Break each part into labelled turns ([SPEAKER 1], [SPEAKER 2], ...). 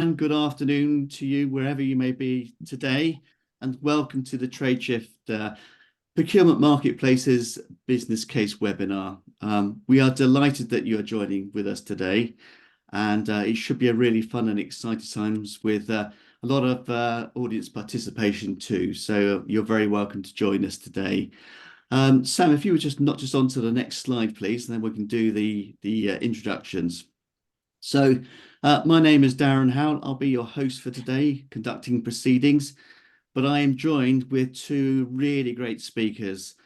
[SPEAKER 1] Good afternoon to you, wherever you may be today, and welcome to the TradeShift Procurement Marketplace's Business Case webinar. We are delighted that you are joining with us today, and it should be a really fun and exciting times with a lot of audience participation too. So you're very welcome to join us today. Sam, if you would just not just on to the next slide, please, and then we can do the introductions. So my name is Darren Howell. I'll be your host for today, conducting proceedings, but I am joined with two really great speakers,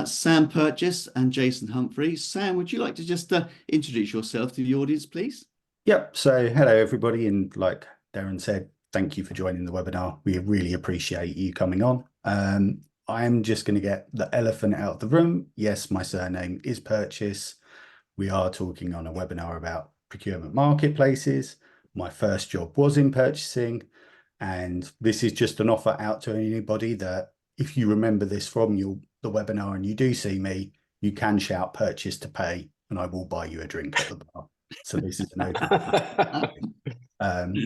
[SPEAKER 1] Sam Purches and Jayson Humpries. Sam, would you like to just introduce yourself to the audience, please?
[SPEAKER 2] Yep. So hello, everybody. And like Darren said, thank you for joining the webinar. We really appreciate you coming on. I'm just going to get the elephant out of the room. Yes, my surname is Purches. We are talking on a webinar about procurement marketplaces. My first job was in purchasing, and this is just an offer out to anybody that if you remember this from the webinar and you do see me, you can shout purchase to pay and I will buy you a drink at the bar. So this is an open.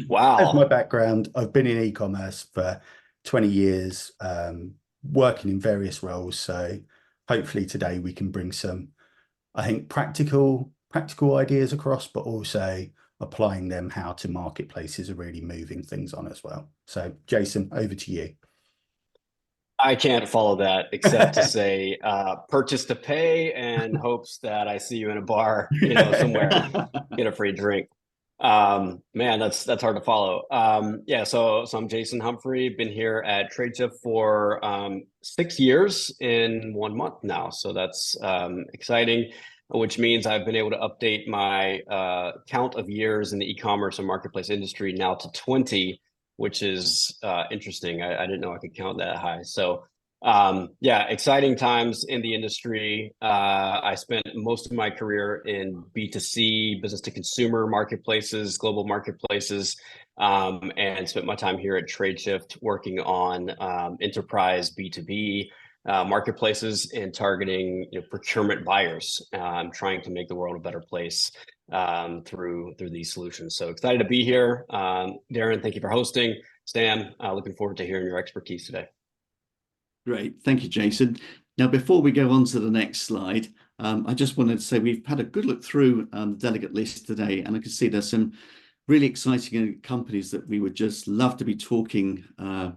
[SPEAKER 3] Wow.
[SPEAKER 2] That's my background. I've been in e-commerce for 20 years, working in various roles. So hopefully today we can bring some, I think, practical ideas across, but also applying them how to marketplaces are really moving things on as well. So Jayson, over to you.
[SPEAKER 3] I can't follow that except to say purchase to pay and hopes that I see you in a bar, somewhere, get a free drink. Man, that's hard to follow. Yeah, so I'm Jayson Humpries, been here at TradeShift for 6 years in 1 month now. So that's exciting, which means I've been able to update my count of years in the e-commerce and marketplace industry now to 20, which is interesting. I didn't know I could count that high. So yeah, exciting times in the industry. I spent most of my career in B2C, business to consumer marketplaces, global marketplaces, and spent my time here at TradeShift working on enterprise B2B marketplaces and targeting procurement buyers, trying to make the world a better place through these solutions. So excited to be here. Darren, thank you for hosting. Sam, looking forward to hearing your expertise today.
[SPEAKER 1] Great. Thank you, Jayson. Now, before we go on to the next slide, I just wanted to say we've had a good look through the delegate list today, and I can see there's some really exciting companies that we would just love to be talking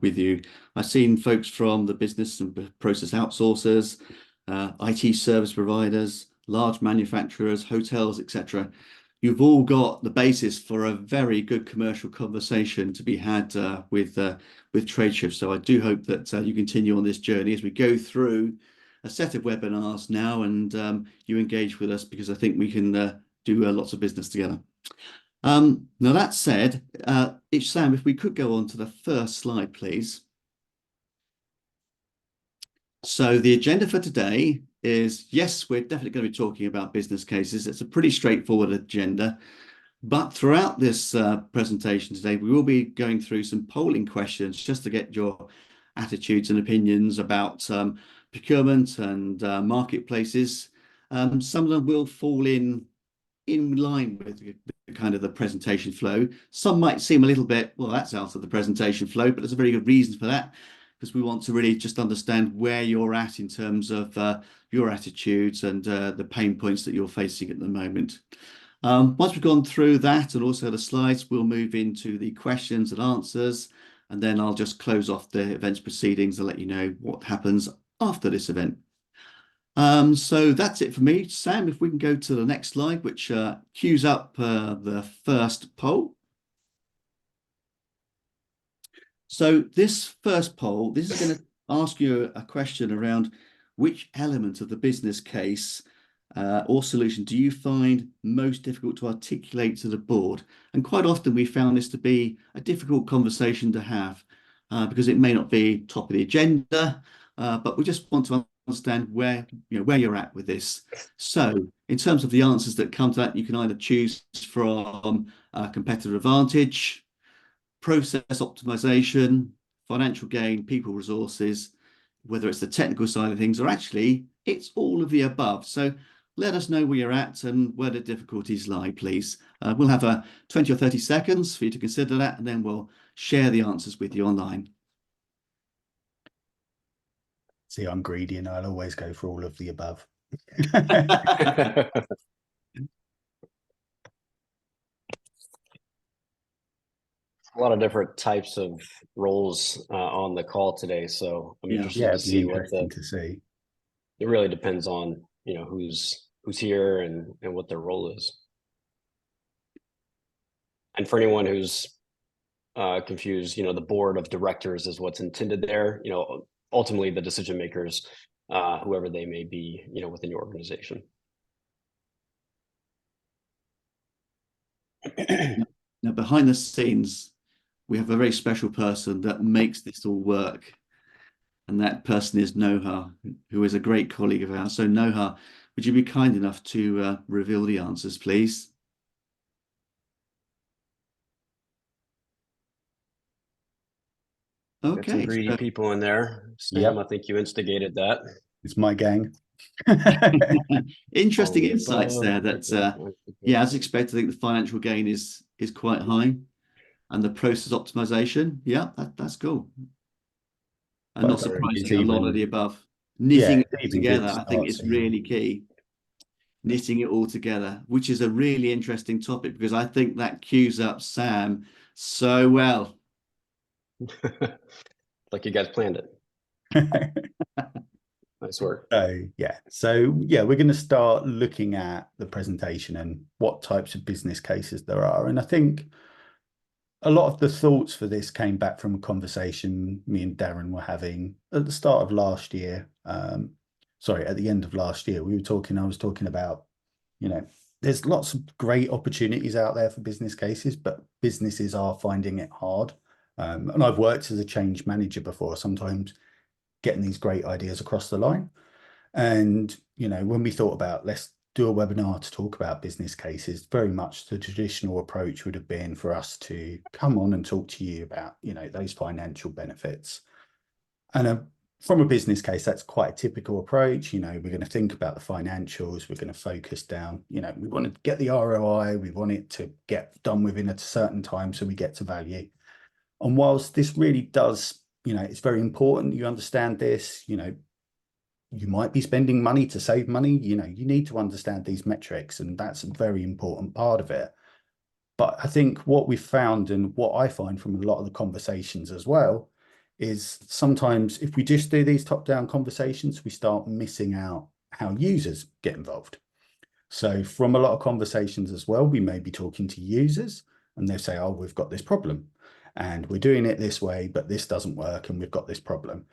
[SPEAKER 1] with you. I've seen folks from the business and process outsourcers, IT service providers, large manufacturers, hotels, etc. You've all got the basis for a very good commercial conversation to be had with TradeShift. So I do hope that you continue on this journey as we go through a set of webinars now, and you engage with us, because I think we can do lots of business together. Now that said, Sam, if we could go on to the first slide, please. So the agenda for today is, yes, we're definitely going to be talking about business cases. It's a pretty straightforward agenda, but throughout this presentation today, we will be going through some polling questions just to get your attitudes and opinions about procurement and marketplaces. Some of them will fall in line with kind of the presentation flow. Some might seem a little bit, well, that's out of the presentation flow, but there's a very good reason for that, because we want to really just understand where you're at in terms of your attitudes and the pain points that you're facing at the moment. Once we've gone through that and also the slides, we'll move into the questions and answers, and then I'll just close off the event's proceedings and let you know what happens after this event. So that's it for me. Sam, if we can go to the next slide, which cues up the first poll. So this first poll, this is going to ask you a question around which element of the business case or solution do you find most difficult to articulate to the board? And quite often we found this to be a difficult conversation to have because it may not be top of the agenda, but we just want to understand where you're at with this. So in terms of the answers that come to that, you can either choose from competitive advantage, process optimization, financial gain, people resources, whether it's the technical side of things, or actually it's all of the above. So let us know where you're at and where the difficulties lie, please. We'll have 20 or 30 seconds for you to consider that, and then we'll share the answers with you online.
[SPEAKER 2] See, I'm greedy and I'll always go for all of the above.
[SPEAKER 3] A lot of different types of roles on the call today, so I'm interested
[SPEAKER 2] Yeah,
[SPEAKER 3] to
[SPEAKER 2] it'd be
[SPEAKER 3] see what
[SPEAKER 2] interesting to see.
[SPEAKER 3] it really depends on, who's here and what their role is. And for anyone who's confused, the board of directors is what's intended there. Ultimately the decision makers, whoever they may be, within your organization.
[SPEAKER 1] Now, behind the scenes, we have a very special person that makes this all work. And that person is Noha, who is a great colleague of ours. So Noha, would you be kind enough to reveal the answers, please?
[SPEAKER 3] Got some
[SPEAKER 1] Okay.
[SPEAKER 3] greedy people in there. Sam,
[SPEAKER 2] Yep.
[SPEAKER 3] I think you instigated that.
[SPEAKER 2] It's my gang.
[SPEAKER 1] Interesting insights there. That yeah, as expected, I think the financial gain is quite high, and the process optimization, yeah, that's cool. And not surprisingly, a lot of the above. Knitting it all together, I think, is really key. Knitting it all together, which is a really interesting topic, because I think that cues up Sam so well.
[SPEAKER 3] Like you guys planned it. Nice work.
[SPEAKER 2] So yeah, we're going to start looking at the presentation and what types of business cases there are. And I think a lot of the thoughts for this came back from a conversation me and Darren were having at the start of last year. Sorry, at the end of last year, I was talking about, there's lots of great opportunities out there for business cases, but businesses are finding it hard. And I've worked as a change manager before, sometimes getting these great ideas across the line. And, when we thought about, let's do a webinar to talk about business cases, very much the traditional approach would have been for us to come on and talk to you about, those financial benefits. And from a business case, that's quite a typical approach. We're going to think about the financials. We're going to focus down, we want to get the ROI. We want it to get done within a certain time so we get to value. And whilst this really does, it's very important you understand this, you might be spending money to save money, you need to understand these metrics, and that's a very important part of it. But I think what we've found, and what I find from a lot of the conversations as well, is sometimes if we just do these top-down conversations, we start missing out how users get involved. So from a lot of conversations as well, we may be talking to users and they say, oh, we've got this problem and we're doing it this way, but this doesn't work and we've got this problem.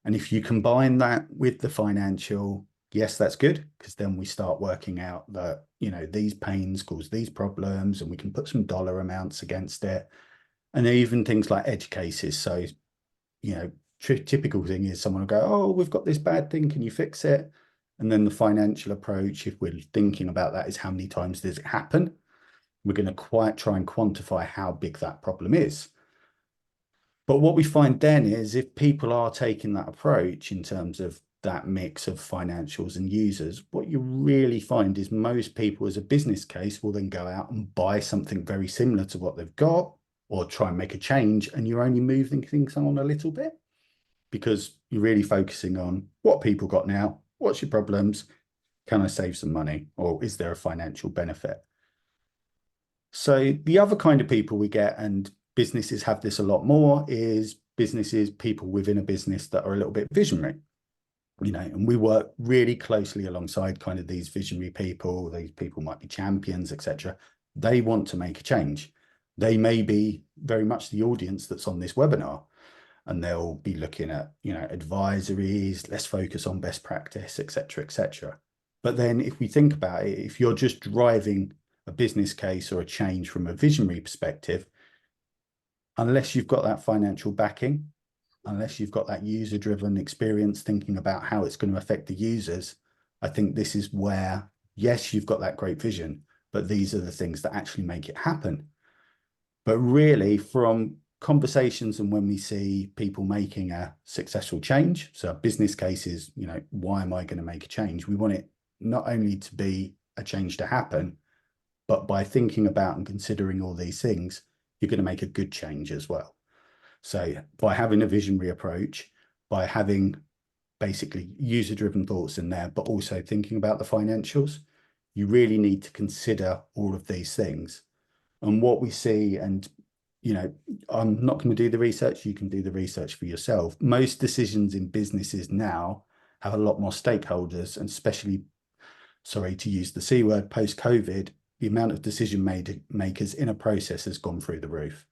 [SPEAKER 2] And if you combine that with the financial, yes, that's good, because then we start working out that, these pains cause these problems and we can put some dollar amounts against it. And even things like edge cases. So, typical thing is someone will go, oh, we've got this bad thing, can you fix it? And then the financial approach, if we're thinking about that, is how many times does it happen? We're going to try and quantify how big that problem is. But what we find then is if people are taking that approach in terms of that mix of financials and users, what you really find is most people as a business case will then go out and buy something very similar to what they've got, or try and make a change, and you're only moving things on a little bit because you're really focusing on what people got now, what's your problems, can I save some money, or is there a financial benefit? So the other kind of people we get, and businesses have this a lot more, is people within a business that are a little bit visionary, and we work really closely alongside kind of these visionary people. These people might be champions, etc. They want to make a change. They may be very much the audience that's on this webinar, and they'll be looking at, advisories, let's focus on best practice, etc., etc. But then if we think about it, if you're just driving a business case or a change from a visionary perspective, unless you've got that financial backing, unless you've got that user-driven experience thinking about how it's going to affect the users, I think this is where, yes, you've got that great vision, but these are the things that actually make it happen. But really, from conversations and when we see people making a successful change, so a business case is, why am I going to make a change? We want it not only to be a change to happen, but by thinking about and considering all these things, you're going to make a good change as well. So by having a visionary approach, by having basically user-driven thoughts in there, but also thinking about the financials, you really need to consider all of these things. And what we see, and I'm not going to do the research, you can do the research for yourself. Most decisions in businesses now have a lot more stakeholders, and especially, sorry to use the C word, post-COVID, the amount of decision makers in a process has gone through the roof.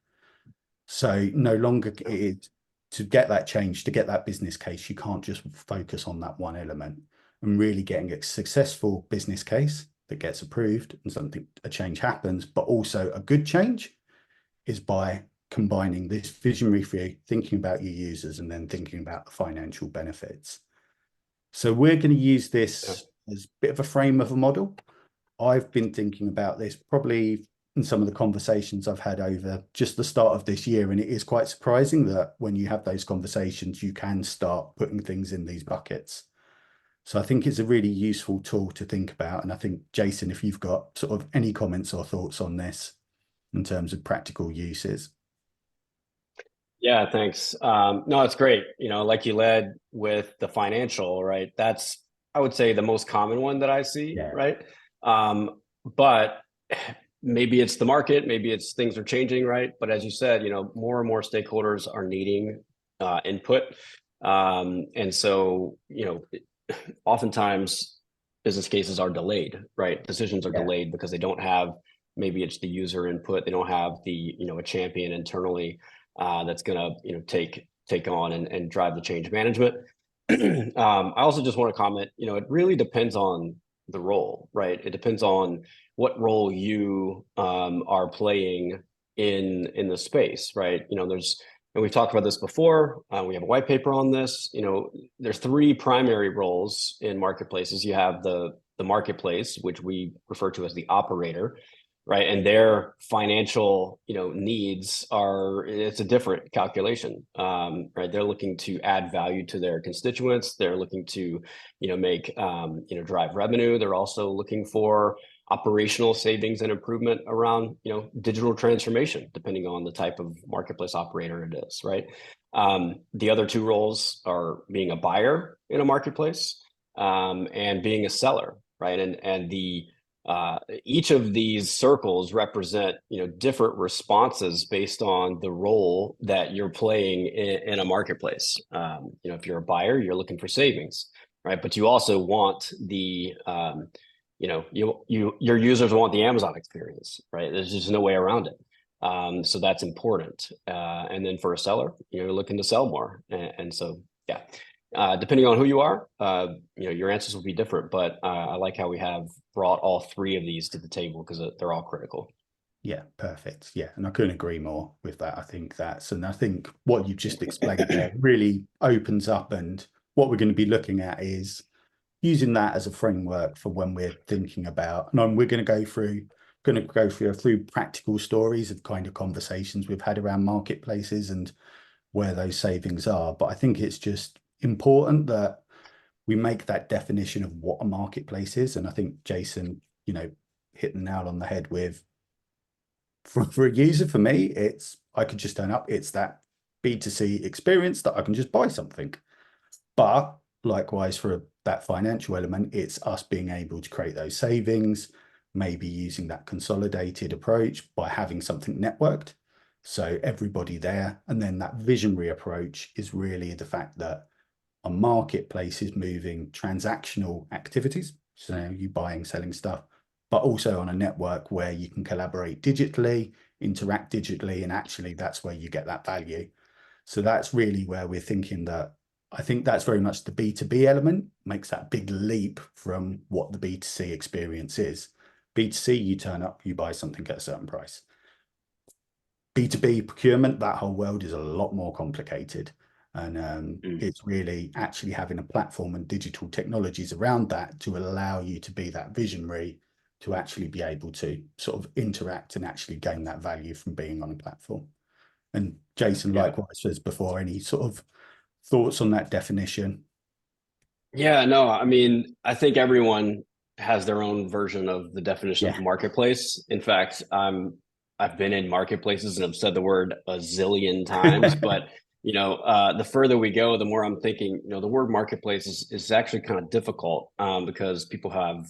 [SPEAKER 2] So no longer it is to get that change, to get that business case, you can't just focus on that one element. And really getting a successful business case that gets approved and a change happens, but also a good change, is by combining this visionary view, thinking about your users, and then thinking about the financial benefits. So we're going to use this as a bit of a frame of a model. I've been thinking about this probably in some of the conversations I've had over just the start of this year. And it is quite surprising that when you have those conversations, you can start putting things in these buckets. So I think it's a really useful tool to think about. And I think, Jayson, if you've got sort of any comments or thoughts on this in terms of practical uses.
[SPEAKER 3] Yeah, thanks. No, it's great. Like you led with the financial, right? That's, I would say, the most common one that I see, right? But maybe it's the market, maybe it's things are changing, right? But as you said, more and more stakeholders are needing input. And so, oftentimes business cases are delayed, right? Decisions are delayed because they don't have, maybe it's the user input. They don't have the, a champion internally that's going to, take on and drive the change management. I also just want to comment, it really depends on the role, right? It depends on what role you are playing in the space, right? And we've talked about this before. We have a white paper on this. There's three primary roles in marketplaces. You have the marketplace, which we refer to as the operator, right? And their financial, needs it's a different calculation, right? They're looking to add value to their constituents. They're looking to, make, drive revenue. They're also looking for operational savings and improvement around, digital transformation, depending on the type of marketplace operator it is, right? The other two roles are being a buyer in a marketplace, and being a seller, right? And each of these circles represent, different responses based on the role that you're playing in a marketplace. If you're a buyer, you're looking for savings, right? But you also want the, your users want the Amazon experience, right? There's just no way around it. So that's important. And then for a seller, you're looking to sell more. And so, yeah. Depending on who you are, your answers will be different, but I like how we have brought all three of these to the table because they're all critical.
[SPEAKER 2] Yeah, perfect. Yeah, and I couldn't agree more with that. I think what you've just explained there really opens up, and what we're going to be looking at is using that as a framework for when we're thinking about, and we're going to go through a few practical stories of kind of conversations we've had around marketplaces and where those savings are. But I think it's just important that we make that definition of what a marketplace is. And I think Jayson, hit the nail on the head with, for a user, for me, I could just turn up. It's that B2C experience that I can just buy something. But likewise, for that financial element, it's us being able to create those savings, maybe using that consolidated approach by having something networked. So everybody there. And then that visionary approach is really the fact that a marketplace is moving transactional activities. So you buying, selling stuff, but also on a network where you can collaborate digitally, interact digitally, and actually that's where you get that value. So that's really where we're thinking that. I think that's very much the B2B element, makes that big leap from what the B2C experience is. B2C, you turn up, you buy something at a certain price. B2B procurement, that whole world is a lot more complicated. And it's really actually having a platform and digital technologies around that to allow you to be that visionary, to actually be able to sort of interact and actually gain that value from being on a platform. And Jayson, likewise, as before, any sort of thoughts on that definition?
[SPEAKER 3] Yeah, no, I mean, I think everyone has their own version of the definition
[SPEAKER 2] Yeah.
[SPEAKER 3] of marketplace. In fact, I've been in marketplaces and I've said the word a zillion times, but the further we go, the more I'm thinking, the word marketplace is actually kind of difficult, because people have,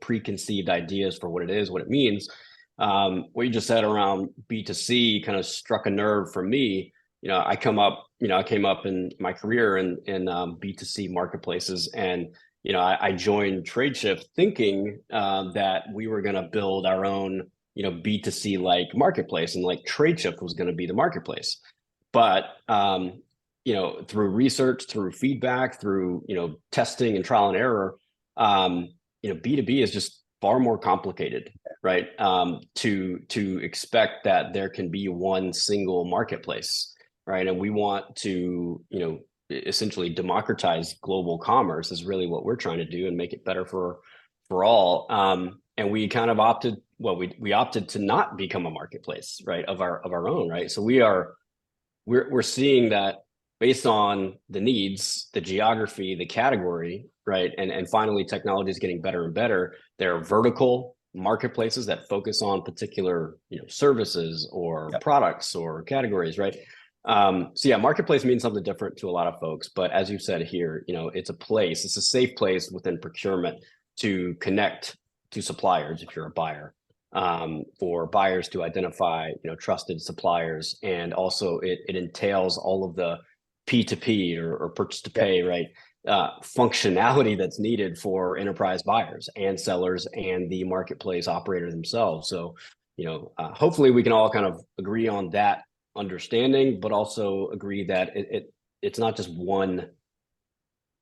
[SPEAKER 3] preconceived ideas for what it is, what it means. What you just said around B2C kind of struck a nerve for me. I came up in my career in B2C marketplaces, and I joined TradeShift thinking that we were going to build our own, B2C like marketplace, and like TradeShift was going to be the marketplace. But through research, through feedback, through testing and trial and error, B2B is just far more complicated, right? To expect that there can be one single marketplace, right? And we want to essentially democratize global commerce is really what we're trying to do, and make it better for all. And we kind of opted to not become a marketplace, right, of our own, right? So we're seeing that based on the needs, the geography, the category, right? And finally, technology is getting better and better. There are vertical marketplaces that focus on particular, services or products or categories, right? So yeah, marketplace means something different to a lot of folks, but as you said here, it's a safe place within procurement to connect to suppliers if you're a buyer, for buyers to identify, trusted suppliers. And also it entails all of the P2P or purchase to pay, right? Functionality that's needed for enterprise buyers and sellers and the marketplace operator themselves. So, hopefully we can all kind of agree on that understanding, but also agree that it's not just one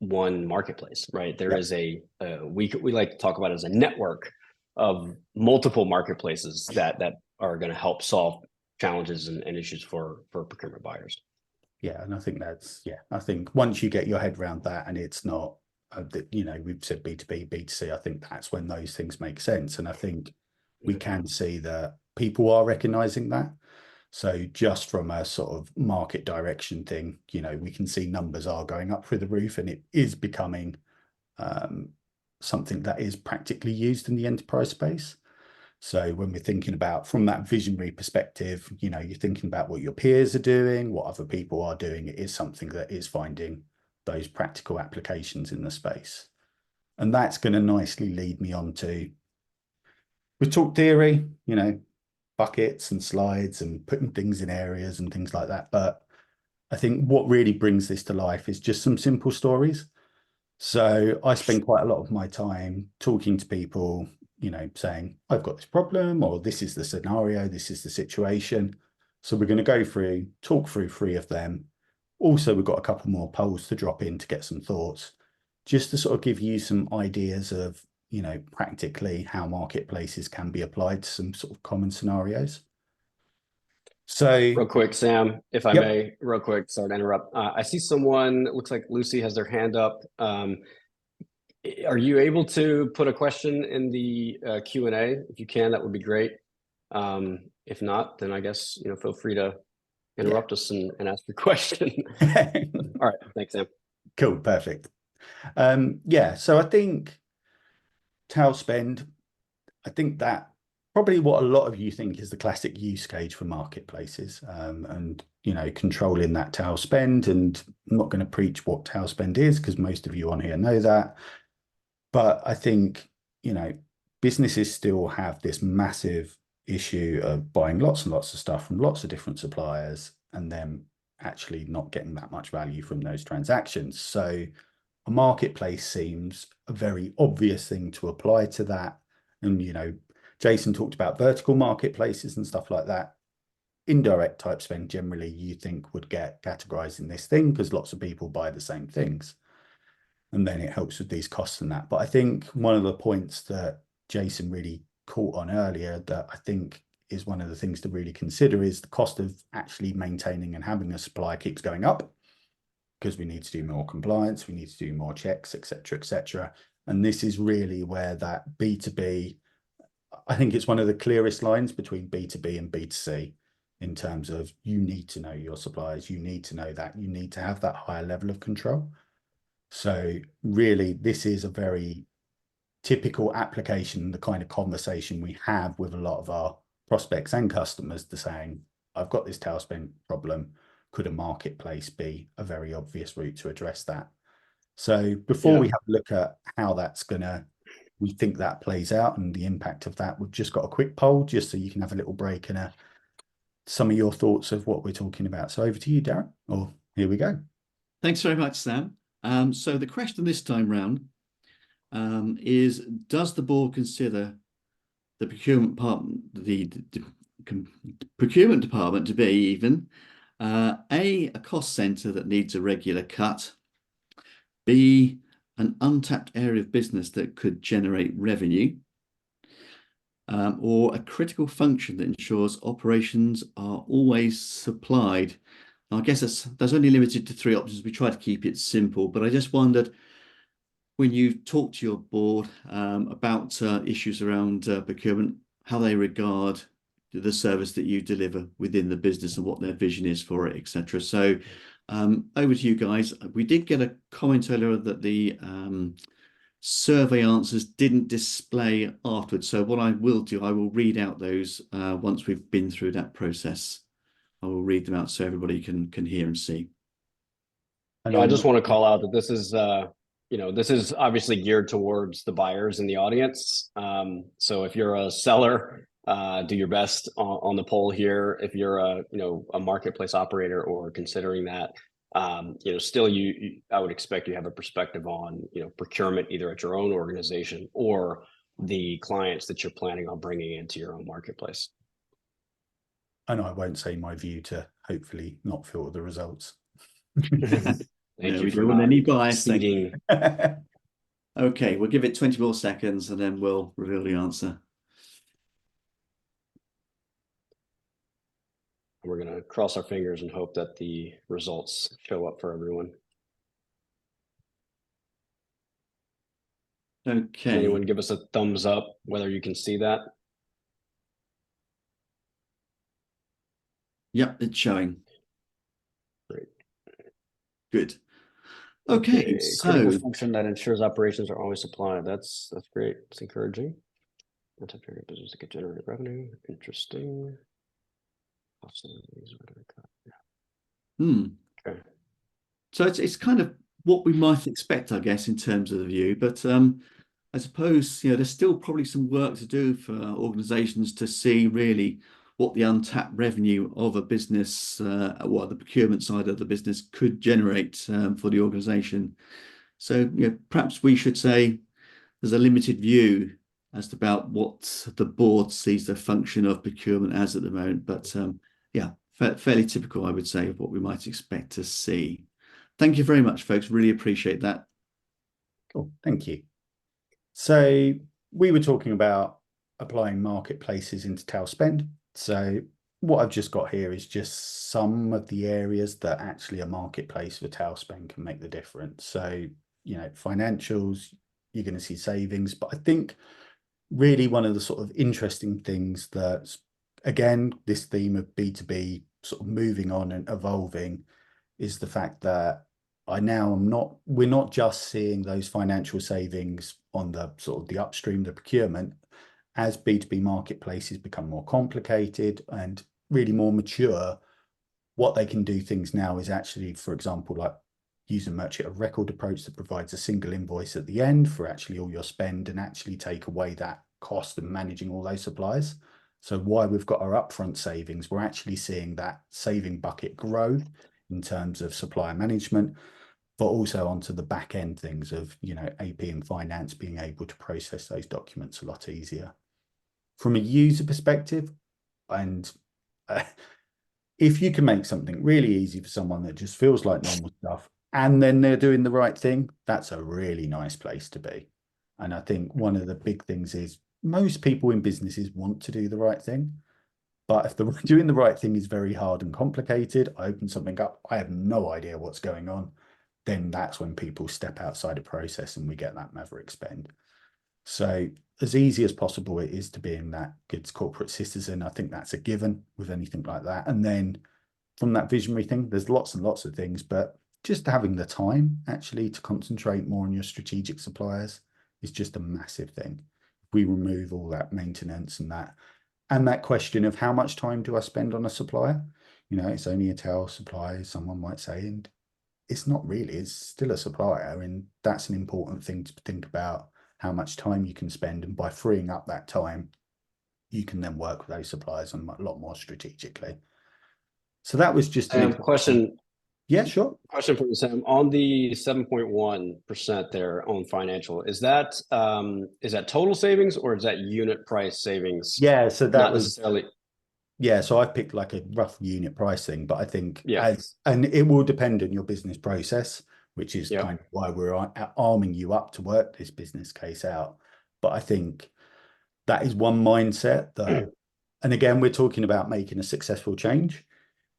[SPEAKER 3] marketplace, right? There is we like to talk about it as a network of multiple marketplaces that are going to help solve challenges and issues for procurement buyers.
[SPEAKER 2] Yeah, and I think I think once you get your head around that, and it's not we've said B2B, B2C, I think that's when those things make sense. And I think we can see that people are recognizing that. So just from a sort of market direction thing, we can see numbers are going up through the roof, and it is becoming something that is practically used in the enterprise space. So when we're thinking about from that visionary perspective, you're thinking about what your peers are doing, what other people are doing. It is something that is finding those practical applications in the space. And that's going to nicely lead me on to, we talk theory, buckets and slides and putting things in areas and things like that. But I think what really brings this to life is just some simple stories. So I spend quite a lot of my time talking to people, saying, I've got this problem, or this is the scenario, this is the situation. So we're going to talk through 3 of them. Also, we've got a couple more polls to drop in to get some thoughts, just to sort of give you some ideas of, practically how marketplaces can be applied to some sort of common scenarios. So
[SPEAKER 3] real quick, Sam, if I may, real quick, sorry to interrupt. I see someone, it looks like Lucy has their hand up. Are you able to put a question in the Q&A? If you can, that would be great. If not, then I guess, feel free to interrupt us and ask your question. All right. Thanks, Sam.
[SPEAKER 2] Cool. Perfect. So I think tail spend, I think that probably what a lot of you think is the classic use case for marketplaces, and controlling that tail spend. And I'm not going to preach what tail spend is, because most of you on here know that. But I think businesses still have this massive issue of buying lots and lots of stuff from lots of different suppliers, and then actually not getting that much value from those transactions. So a marketplace seems a very obvious thing to apply to that. And Jayson talked about vertical marketplaces and stuff like that. Indirect type spend generally you think would get categorized in this thing, because lots of people buy the same things, and then it helps with these costs and that. But I think one of the points that Jayson really caught on earlier, that I think is one of the things to really consider, is the cost of actually maintaining and having a supply keeps going up, because we need to do more compliance, we need to do more checks, etc., etc. And this is really where that B2B, I think it's one of the clearest lines between B2B and B2C, in terms of you need to know your suppliers, you need to know that, you need to have that higher level of control. So really, this is a very typical application, the kind of conversation we have with a lot of our prospects and customers, to saying, I've got this tail spend problem. Could a marketplace be a very obvious route to address that? So before we have a look at how that's we think that plays out and the impact of that, we've just got a quick poll just so you can have a little break and some of your thoughts of what we're talking about. So over to you, Darren. Oh, here we go.
[SPEAKER 1] Thanks very much, Sam. So the question this time round is, does the board consider the procurement department, the procurement department to be even a cost center that needs a regular cut, B, an untapped area of business that could generate revenue, or a critical function that ensures operations are always supplied? Now, I guess that's only limited to 3 options. We try to keep it simple, but I just wondered, when you talk to your board about issues around procurement, how they regard the service that you deliver within the business and what their vision is for it, etc. So over to you guys. We did get a comment earlier that the survey answers didn't display afterwards. So what I will do, I will read out those once we've been through that process. I will read them out so everybody can hear and see.
[SPEAKER 3] I just want to call out that this is this is obviously geared towards the buyers in the audience. So if you're a seller, do your best on the poll here. If you're a marketplace operator or considering that, still I would expect you have a perspective on procurement either at your own organization or the clients that you're planning on bringing into your own marketplace.
[SPEAKER 2] And I won't say my view to hopefully not filter the results.
[SPEAKER 3] Thank you
[SPEAKER 1] for not any bias.
[SPEAKER 3] ceding.
[SPEAKER 1] Okay, we'll give it 20 more seconds and then we'll reveal the answer.
[SPEAKER 3] We're going to cross our fingers and hope that the results show up for everyone.
[SPEAKER 1] Okay.
[SPEAKER 3] Can anyone give us a thumbs up whether you can see that?
[SPEAKER 1] Yep, it's showing.
[SPEAKER 3] Great.
[SPEAKER 1] Good. Okay,
[SPEAKER 3] critical
[SPEAKER 1] so
[SPEAKER 3] function that ensures operations are always supplied. That's great. It's encouraging. That's a very business that could generate revenue. Interesting. Okay.
[SPEAKER 1] So it's kind of what we might expect, I guess, in terms of the view. But I suppose there's still probably some work to do for organisations to see really what the untapped revenue of a business, what the procurement side of the business could generate for the organisation. So perhaps we should say there's a limited view as to about what the board sees the function of procurement as at the moment. But yeah, fairly typical, I would say, of what we might expect to see. Thank you very much, folks. Really appreciate that.
[SPEAKER 2] Cool. Thank you. So we were talking about applying marketplaces into tail spend. So what I've just got here is just some of the areas that actually a marketplace for tail spend can make the difference. So, financials, you're going to see savings. But I think really one of the sort of interesting things that's, again, this theme of B2B sort of moving on and evolving is the fact that we're not just seeing those financial savings on the sort of the upstream, the procurement. As B2B marketplaces become more complicated and really more mature, what they can do things now is actually, for example, like use a merchant of record approach that provides a single invoice at the end for actually all your spend and actually take away that cost of managing all those suppliers. So while we've got our upfront savings, we're actually seeing that saving bucket grow in terms of supplier management, but also onto the back end things of, AP and finance being able to process those documents a lot easier. From a user perspective, and if you can make something really easy for someone that just feels like normal stuff, and then they're doing the right thing, that's a really nice place to be. And I think one of the big things is most people in businesses want to do the right thing. But if doing the right thing is very hard and complicated, I open something up, I have no idea what's going on, then that's when people step outside a process and we get that maverick spend. So as easy as possible it is to being that good corporate citizen. I think that's a given with anything like that. And then from that visionary thing, there's lots and lots of things, but just having the time actually to concentrate more on your strategic suppliers, is just a massive thing. We remove all that maintenance and that question of how much time do I spend on a supplier? It's only a tail supplier, someone might say, and it's not really, it's still a supplier. And that's an important thing to think about, how much time you can spend. And by freeing up that time, you can then work with those suppliers a lot more strategically. So that was just an
[SPEAKER 3] question.
[SPEAKER 2] Yeah, sure.
[SPEAKER 3] Question for you, Sam. On the 7.1% there on financial, is that total savings or is that unit price savings?
[SPEAKER 2] Yeah, so that
[SPEAKER 3] Not
[SPEAKER 2] was
[SPEAKER 3] necessarily.
[SPEAKER 2] Yeah, so I picked like a rough unit pricing, but I think
[SPEAKER 3] Yeah.
[SPEAKER 2] and it will depend on your business process, which is
[SPEAKER 3] Yeah.
[SPEAKER 2] kind of why we're arming you up to work this business case out. But I think that is one mindset that, and again, we're talking about making a successful change.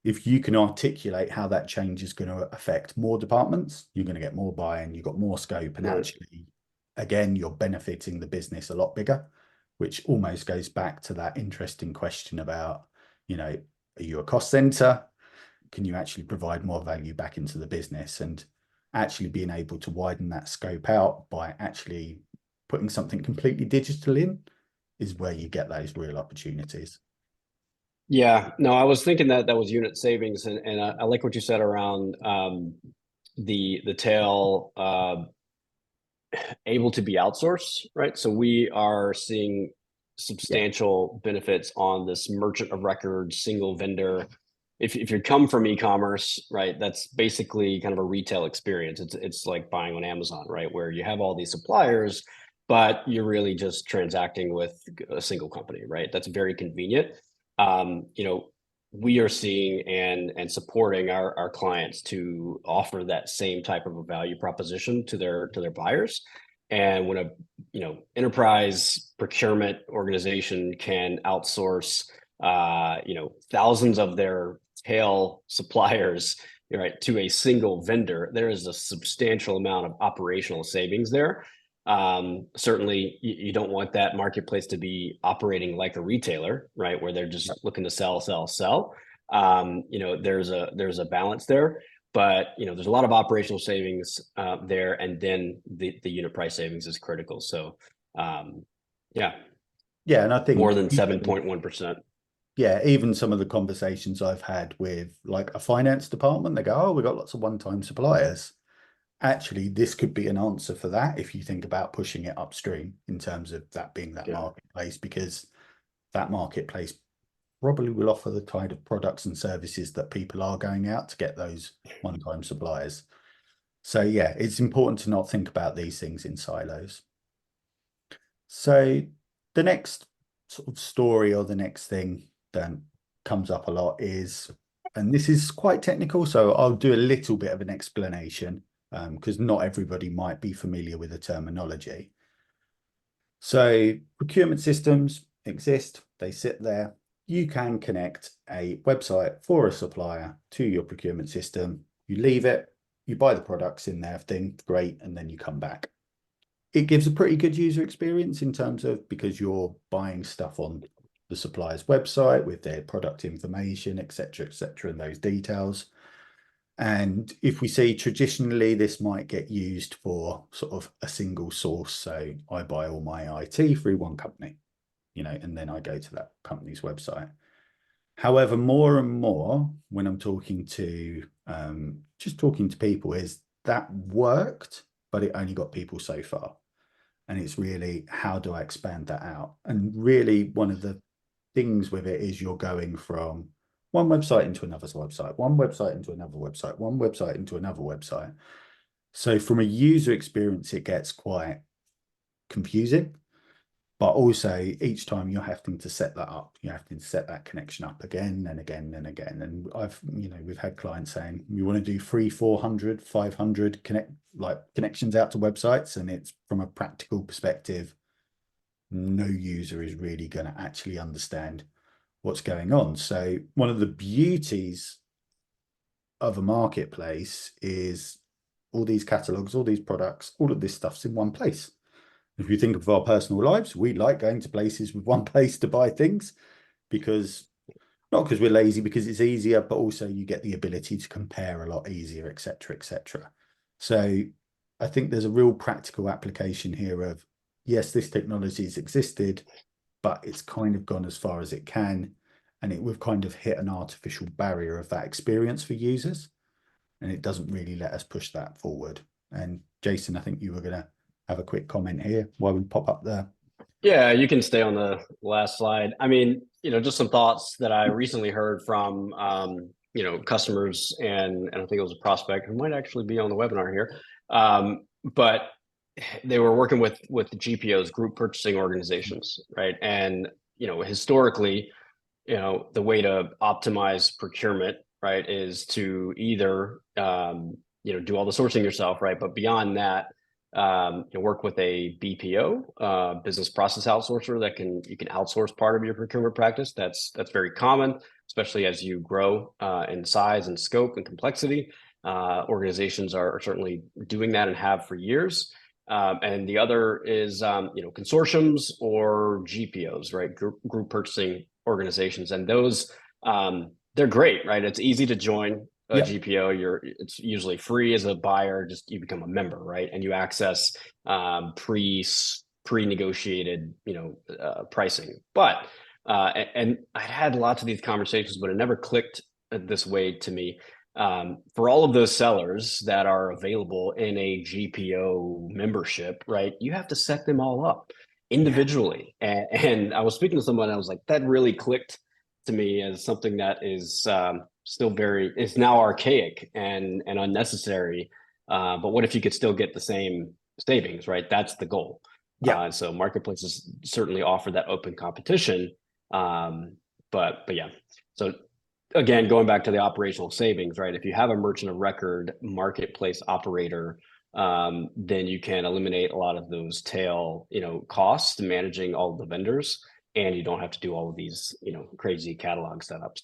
[SPEAKER 2] If you can articulate how that change is going to affect more departments, you're going to get more buy-in, you've got more scope, and
[SPEAKER 3] Right.
[SPEAKER 2] actually, again, you're benefiting the business a lot bigger, which almost goes back to that interesting question about, are you a cost center? Can you actually provide more value back into the business? And actually being able to widen that scope out by actually putting something completely digital in is where you get those real opportunities.
[SPEAKER 3] Yeah, no, I was thinking that was unit savings, and I like what you said around the tail able to be outsourced, right? So we are seeing substantial benefits on this merchant of record, single vendor. If you come from e-commerce, right, that's basically kind of a retail experience. It's like buying on Amazon, right, where you have all these suppliers, but you're really just transacting with a single company, right? That's very convenient. We are seeing and supporting our clients to offer that same type of a value proposition to their buyers. And when a enterprise procurement organization can outsource thousands of their tail suppliers, right, to a single vendor, there is a substantial amount of operational savings there. Certainly you don't want that marketplace to be operating like a retailer, right, where they're just looking to sell. There's a balance there, but there's a lot of operational savings there, and then the unit price savings is critical. So yeah,
[SPEAKER 2] and I think
[SPEAKER 3] more than 7.1%.
[SPEAKER 2] Yeah, even some of the conversations I've had with like a finance department, they go, "Oh, we've got lots of one-time suppliers." Actually, this could be an answer for that if you think about pushing it upstream in terms of that being that marketplace, because that marketplace probably will offer the kind of products and services that people are going out to get those one-time suppliers. So yeah, it's important to not think about these things in silos. So the next sort of story or the next thing that comes up a lot is, and this is quite technical, so I'll do a little bit of an explanation because not everybody might be familiar with the terminology. So procurement systems exist, they sit there. You can connect a website for a supplier to your procurement system. You leave it, you buy the products in their thing, great, and then you come back. It gives a pretty good user experience in terms of, because you're buying stuff on the supplier's website with their product information, etc., and those details. And if we see traditionally, this might get used for sort of a single source. So I buy all my IT through one company, and then I go to that company's website. However, more and more when I'm talking to people, is that worked, but it only got people so far. And it's really, how do I expand that out? And really, one of the things with it is you're going from one website into another website, one website into another website, one website into another website. So from a user experience, it gets quite confusing. But also each time you're having to set that up, you have to set that connection up again and again and again. And we've had clients saying, we want to do 300, 400, 500 connections out to websites. And it's, from a practical perspective, no user is really going to actually understand what's going on. So one of the beauties of a marketplace is all these catalogs, all these products, all of this stuff's in one place. If you think of our personal lives, we like going to places with one place to buy things, not because we're lazy, because it's easier, but also you get the ability to compare a lot easier, etc., etc. So I think there's a real practical application here of, yes, this technology has existed, but it's kind of gone as far as it can. And we've kind of hit an artificial barrier of that experience for users. And it doesn't really let us push that forward. And Jayson, I think you were going to have a quick comment here while we pop up there.
[SPEAKER 3] Yeah, you can stay on the last slide. I mean, just some thoughts that I recently heard from customers, and I think it was a prospect who might actually be on the webinar here. But they were working with the GPOs, group purchasing organizations, right? And historically, the way to optimize procurement, right, is to either do all the sourcing yourself, right? But beyond that, work with a BPO, business process outsourcer that you can outsource part of your procurement practice. That's very common, especially as you grow in size and scope and complexity. Organizations are certainly doing that and have for years. And the other is consortiums or GPOs, right? Group purchasing organizations, and those they're great, right? It's easy to join a GPO. It's usually free as a buyer. Just you become a member, right? And you access pre-negotiated pricing. But and I'd had lots of these conversations, but it never clicked this way to me. For all of those sellers that are available in a GPO membership, right? You have to set them all up individually. And I was speaking to someone, and I was like, that really clicked to me as something that is still it's now archaic and unnecessary. But what if you could still get the same savings, right? That's the goal. So marketplaces certainly offer that open competition. But yeah, so again, going back to the operational savings, right? If you have a merchant of record marketplace operator, then you can eliminate a lot of those tail, costs managing all the vendors, and you don't have to do all of these, crazy catalog setups.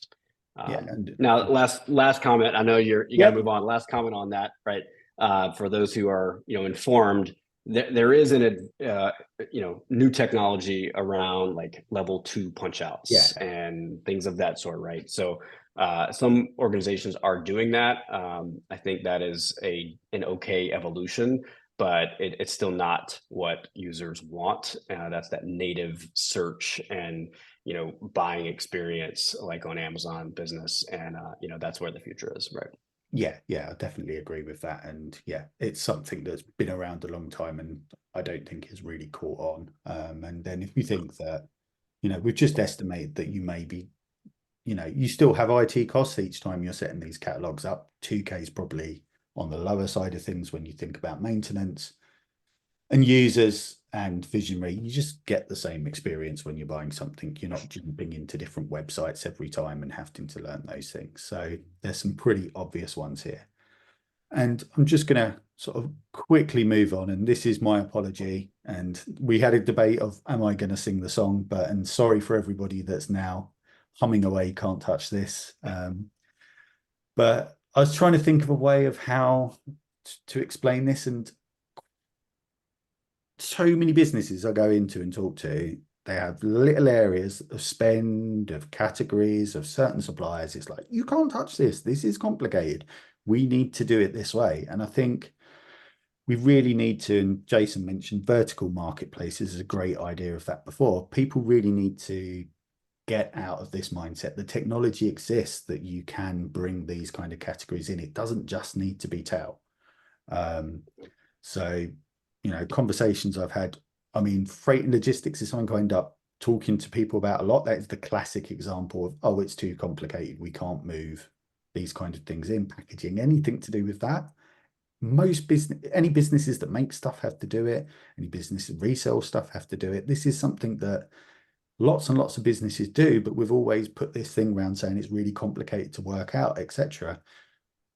[SPEAKER 3] Now, last comment. I know you got to move on. Last comment on that, right? For those who are, informed, there is new technology around like level 2 punch outs and things of that sort, right? So some organizations are doing that. I think that is an okay evolution, but it's still not what users want. That's that native search and buying experience like on Amazon Business, and that's where the future is, right?
[SPEAKER 2] Yeah, I definitely agree with that. And it's something that's been around a long time, and I don't think is really caught on. And then if you think that, we've just estimated that you maybe, you still have IT costs each time you're setting these catalogs up. 2K is probably on the lower side of things when you think about maintenance. And users and visionary, you just get the same experience when you're buying something. You're not jumping into different websites every time and having to learn those things. So there's some pretty obvious ones here. And I'm just going to sort of quickly move on. And this is my apology. And we had a debate of, am I going to sing the song? And sorry for everybody that's now humming away, can't touch this. But I was trying to think of a way of how to explain this, and so many businesses I go into and talk to, they have little areas of spend, of categories, of certain suppliers. It's like, you can't touch this. This is complicated. We need to do it this way. And I think we really need to, and Jayson mentioned vertical marketplaces is a great idea of that before. People really need to get out of this mindset. The technology exists that you can bring these kind of categories in. It doesn't just need to be tail. So conversations I've had, I mean, freight and logistics is something I end up talking to people about a lot. That is the classic example of, oh, it's too complicated. We can't move these kind of things in. Packaging, anything to do with that. Any businesses that make stuff have to do it. Any businesses resell stuff have to do it. This is something that lots and lots of businesses do, but we've always put this thing around saying it's really complicated to work out, etc.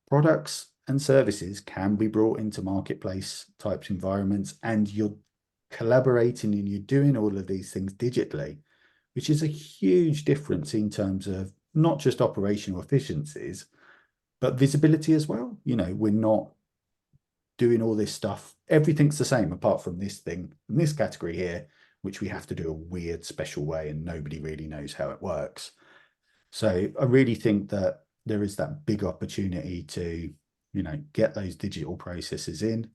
[SPEAKER 2] Products and services can be brought into marketplace types environments, and you're collaborating and you're doing all of these things digitally, which is a huge difference in terms of not just operational efficiencies, but visibility as well. We're not doing all this stuff. Everything's the same apart from this thing in this category here, which we have to do a weird special way, and nobody really knows how it works. So I really think that there is that big opportunity to get those digital processes in.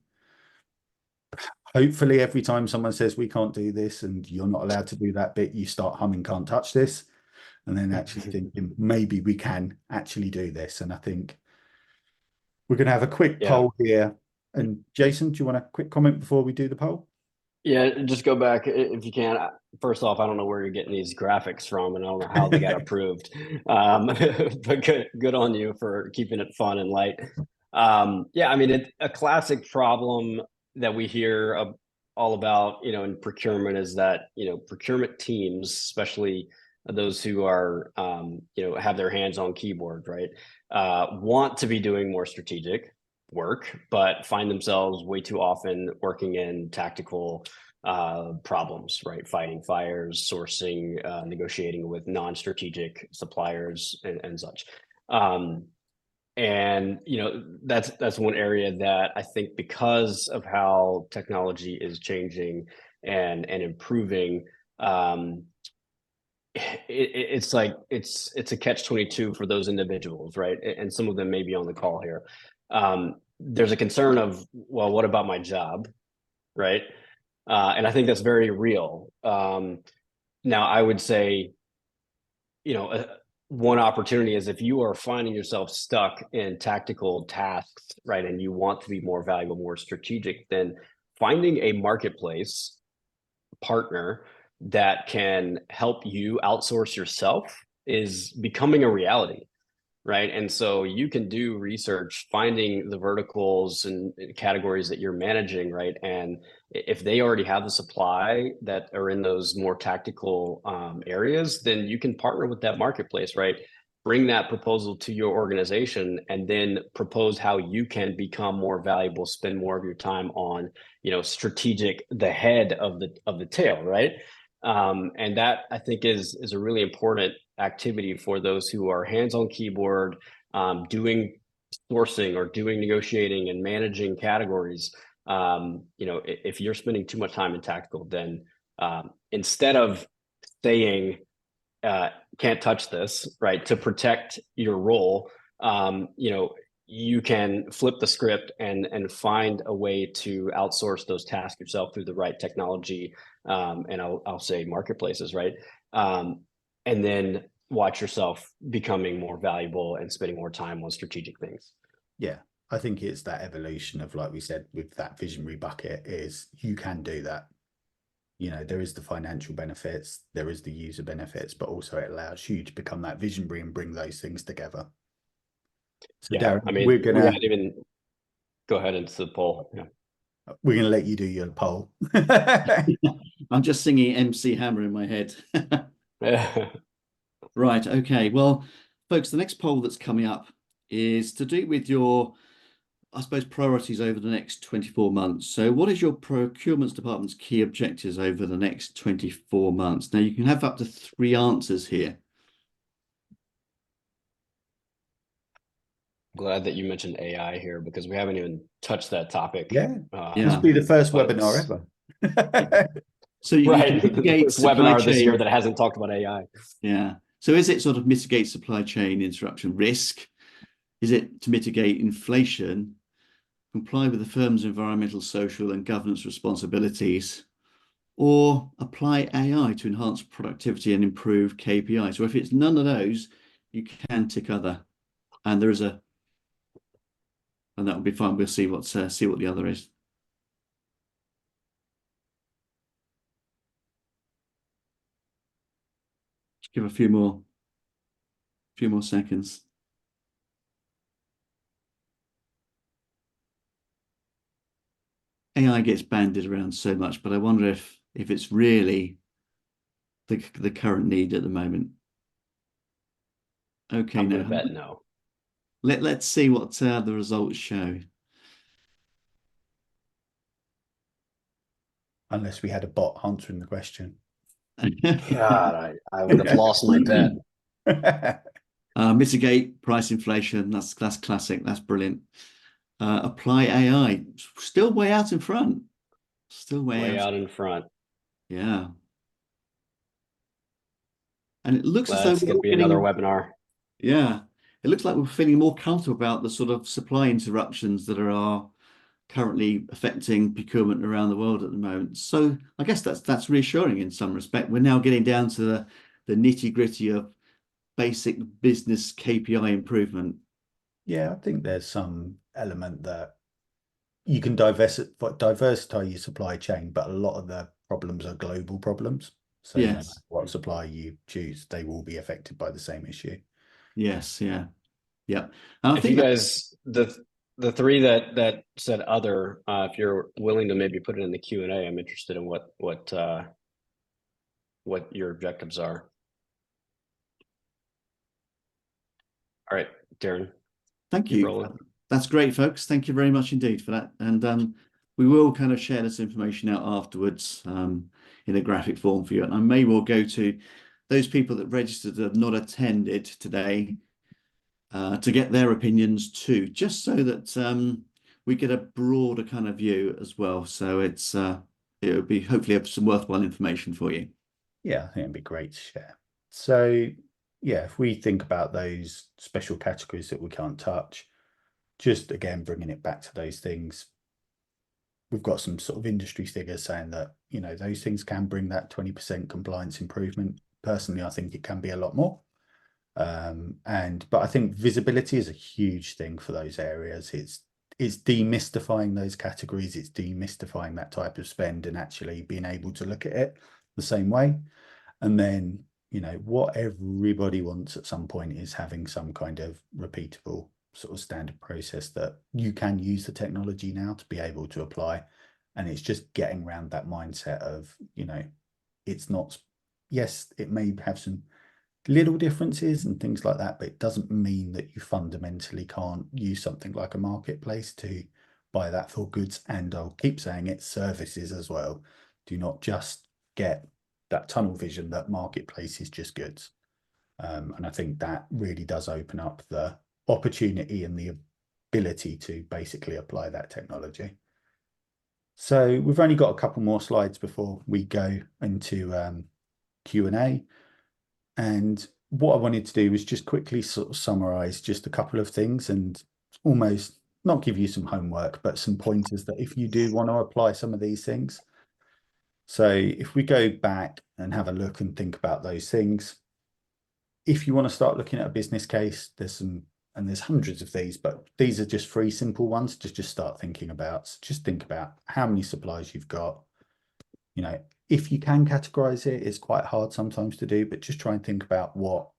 [SPEAKER 2] hopefully every time someone says we can't do this and you're not allowed to do that bit, you start humming "Can't Touch This," and then actually thinking maybe we can actually do this. And I think we're going to have a quick poll here. And Jayson, do you want a quick comment before we do the poll?
[SPEAKER 3] Yeah, just go back if you can. First off, I don't know where you're getting these graphics from, and I don't know how they got approved. But good on you for keeping it fun and light. Yeah, I mean, it's a classic problem that we hear all about, in procurement is that, procurement teams, especially those who are, have their hands on keyboard, right, want to be doing more strategic work, but find themselves way too often working in tactical problems, right? Fighting fires, sourcing, negotiating with non-strategic suppliers and such. And that's one area that I think, because of how technology is changing and improving, it's like it's a catch-22 for those individuals, right? And some of them may be on the call here. There's a concern of, well, what about my job, right? And I think that's very real. Now, I would say, one opportunity is if you are finding yourself stuck in tactical tasks, right, and you want to be more valuable, more strategic, then finding a marketplace partner that can help you outsource yourself is becoming a reality, right? And so you can do research finding the verticals and categories that you're managing, right? And if they already have the supply that are in those more tactical areas, then you can partner with that marketplace, right? Bring that proposal to your organization and then propose how you can become more valuable, spend more of your time on, strategic, the head of the tail, right? And that, I think, is a really important activity for those who are hands on keyboard, doing sourcing or doing negotiating and managing categories. If you're spending too much time in tactical, then instead of saying can't touch this, right, to protect your role, you can flip the script and find a way to outsource those tasks yourself through the right technology, and I'll say marketplaces, right? And then watch yourself becoming more valuable and spending more time on strategic things.
[SPEAKER 2] Yeah, I think it's that evolution of, like we said, with that visionary bucket, is you can do that. There is the financial benefits, there is the user benefits, but also it allows you to become that visionary and bring those things together. So
[SPEAKER 3] Yeah,
[SPEAKER 2] Darren,
[SPEAKER 3] I mean,
[SPEAKER 2] we're gonna
[SPEAKER 3] even go ahead into the poll. Yeah.
[SPEAKER 2] We're gonna let you do your poll.
[SPEAKER 1] I'm just singing MC Hammer in my head. Right, okay. Well, folks, the next poll that's coming up is to do with your, I suppose, priorities over the next 24 months. So what is your procurement department's key objectives over the next 24 months? Now, you can have up to 3 answers here.
[SPEAKER 3] Glad that you mentioned AI here, because we haven't even touched that topic.
[SPEAKER 2] Yeah. This will be the first webinar ever.
[SPEAKER 1] So you
[SPEAKER 3] right,
[SPEAKER 1] can mitigate
[SPEAKER 3] first webinar
[SPEAKER 1] chain.
[SPEAKER 3] this year that hasn't talked about AI.
[SPEAKER 1] Yeah. So is it sort of mitigate supply chain interruption risk? Is it to mitigate inflation, comply with the firm's environmental, social, and governance responsibilities, or apply AI to enhance productivity and improve KPIs? So if it's none of those, you can tick other, and there is and that will be fine. We'll see what the other is. Just give a few more seconds. AI gets bandied around so much, but I wonder if it's really the current need at the moment. Okay,
[SPEAKER 3] I'm
[SPEAKER 1] now
[SPEAKER 3] gonna bet no.
[SPEAKER 1] Let's see what the results show.
[SPEAKER 2] Unless we had a bot answering the question.
[SPEAKER 3] God, I would have lost my bet.
[SPEAKER 2] Mitigate
[SPEAKER 1] price inflation. That's classic. That's brilliant. Apply AI. Still way out in front. Still way
[SPEAKER 3] out in front.
[SPEAKER 1] Yeah. And it looks as though
[SPEAKER 3] That's going to be another webinar.
[SPEAKER 1] Yeah. It looks like we're feeling more comfortable about the sort of supply interruptions that are currently affecting procurement around the world at the moment. So I guess that's reassuring in some respect. We're now getting down to the nitty-gritty of basic business KPI improvement.
[SPEAKER 2] Yeah, I think there's some element that you can diversify your supply chain, but a lot of the problems are global problems. So no matter
[SPEAKER 1] Yes.
[SPEAKER 2] what supplier you choose, they will be affected by the same issue.
[SPEAKER 1] Yes. Yeah. Yeah. And I
[SPEAKER 3] If you
[SPEAKER 1] think that,
[SPEAKER 3] guys, the three that said other, if you're willing to maybe put it in the Q&A, I'm interested in what your objectives are. All right, Darren.
[SPEAKER 1] thank
[SPEAKER 3] Keep
[SPEAKER 1] you.
[SPEAKER 3] rolling.
[SPEAKER 1] That's great, folks. Thank you very much indeed for that. And we will kind of share this information out afterwards in a graphic form for you. And I may well go to those people that registered that have not attended today to get their opinions too, just so that we get a broader kind of view as well. So it would be hopefully have some worthwhile information for you.
[SPEAKER 2] Yeah, I think it'd be great to share. So yeah, if we think about those special categories that we can't touch, just again, bringing it back to those things, we've got some sort of industry figures saying that, you know, those things can bring that 20% compliance improvement. Personally, I think it can be a lot more. But I think visibility is a huge thing for those areas. It's demystifying those categories, it's demystifying that type of spend and actually being able to look at it the same way. And then, you know, what everybody wants at some point is having some kind of repeatable sort of standard process that you can use the technology now to be able to apply. And it's just getting around that mindset of, you know, it's not, yes, it may have some little differences and things like that, but it doesn't mean that you fundamentally can't use something like a marketplace to buy that for goods. And I'll keep saying it, services as well. Do not just get that tunnel vision that marketplace is just goods. And I think that really does open up the opportunity and the ability to basically apply that technology. So we've only got a couple more slides before we go into Q&A. And what I wanted to do was just quickly sort of summarize just a couple of things and almost not give you some homework, but some pointers that if you do want to apply some of these things. So if we go back and have a look and think about those things, if you want to start looking at a business case, there's hundreds of these, but these are just 3 simple ones to just start thinking about. So just think about how many suppliers you've got. You know, if you can categorize it, it's quite hard sometimes to do, but just try and think about what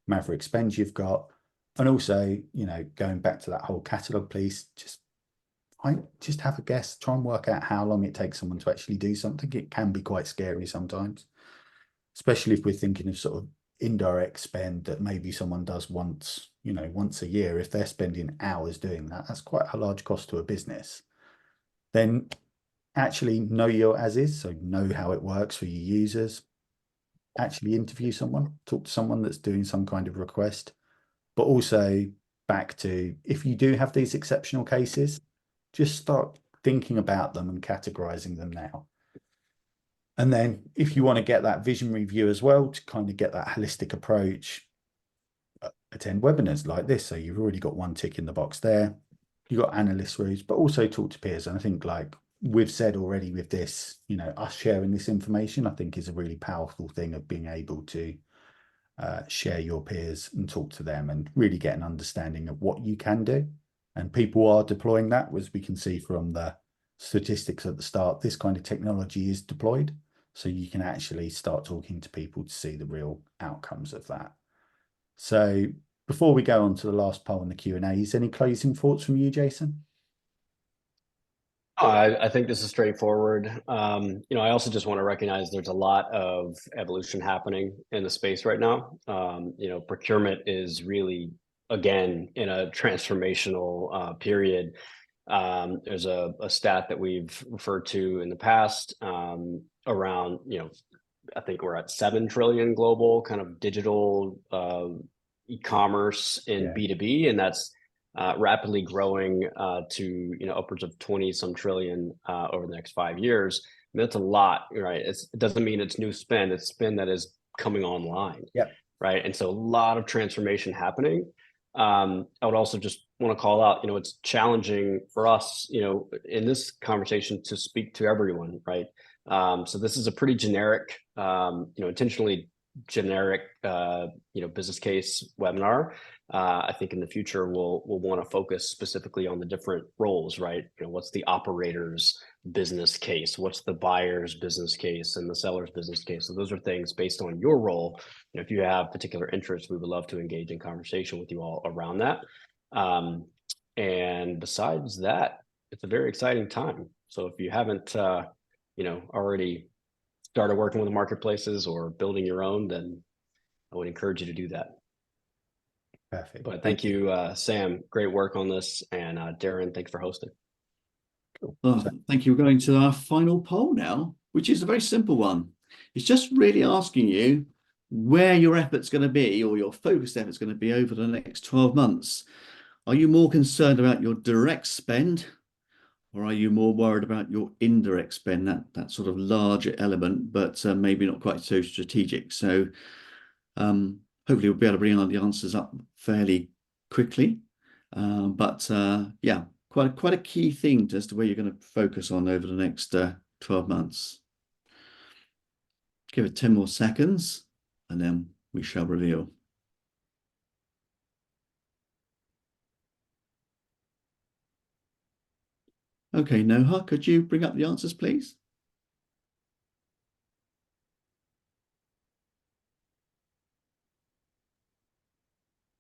[SPEAKER 2] maverick spend you've got. And also, you know, going back to that whole catalog piece, just have a guess, try and work out how long it takes someone to actually do something. It can be quite scary sometimes, especially if we're thinking of sort of indirect spend that maybe someone does once a year. If they're spending hours doing that, that's quite a large cost to a business. Then actually know your as is, so know how it works for your users. Actually interview someone, talk to someone that's doing some kind of request, but also back to, if you do have these exceptional cases, just start thinking about them and categorizing them now. And then if you want to get that visionary view as well, to kind of get that holistic approach, attend webinars like this. So you've already got one tick in the box there. You've got analyst rooms, but also talk to peers. And I think, like we've said already with this, you know, us sharing this information, I think is a really powerful thing of being able to share your peers and talk to them and really get an understanding of what you can do. And people are deploying that, as we can see from the statistics at the start. This kind of technology is deployed, so you can actually start talking to people to see the real outcomes of that. So before we go on to the last poll in the Q&As, any closing thoughts from you, Jayson?
[SPEAKER 3] I think this is straightforward. You know, I also just want to recognize there's a lot of evolution happening in the space right now. You know, procurement is really, again, in a transformational period. There's a stat that we've referred to in the past around, you know, I think we're at 7 trillion global kind of digital e-commerce in B2B, and that's rapidly growing to, you know, upwards of 20 some trillion over the next 5 years. I mean, that's a lot, right? It doesn't mean it's new spend; it's spend that is coming online,
[SPEAKER 2] Yep.
[SPEAKER 3] right? And so a lot of transformation happening. I would also just want to call out, it's challenging for us, in this conversation to speak to everyone, right? So this is a pretty generic, intentionally generic, business case webinar. I think in the future we'll want to focus specifically on the different roles, right? What's the operator's business case? What's the buyer's business case and the seller's business case? So those are things based on your role. If you have particular interests, we would love to engage in conversation with you all around that. And besides that, it's a very exciting time. So if you haven't, already started working with marketplaces or building your own, then I would encourage you to do that.
[SPEAKER 2] Perfect.
[SPEAKER 3] But thank you, Sam. Great work on this. And Darren, thanks for hosting.
[SPEAKER 2] Cool.
[SPEAKER 1] Well, thank you. We're going to our final poll now, which is a very simple one. It's just really asking you where your effort's going to be, or your focused effort's going to be over the next 12 months. Are you more concerned about your direct spend, or are you more worried about your indirect spend, that sort of larger element, but maybe not quite so strategic? So hopefully we'll be able to bring the answers up fairly quickly. Yeah, quite a key thing as to where you're going to focus on over the next 12 months. Give it 10 more seconds, and then we shall reveal. Okay, Noha, could you bring up the answers, please?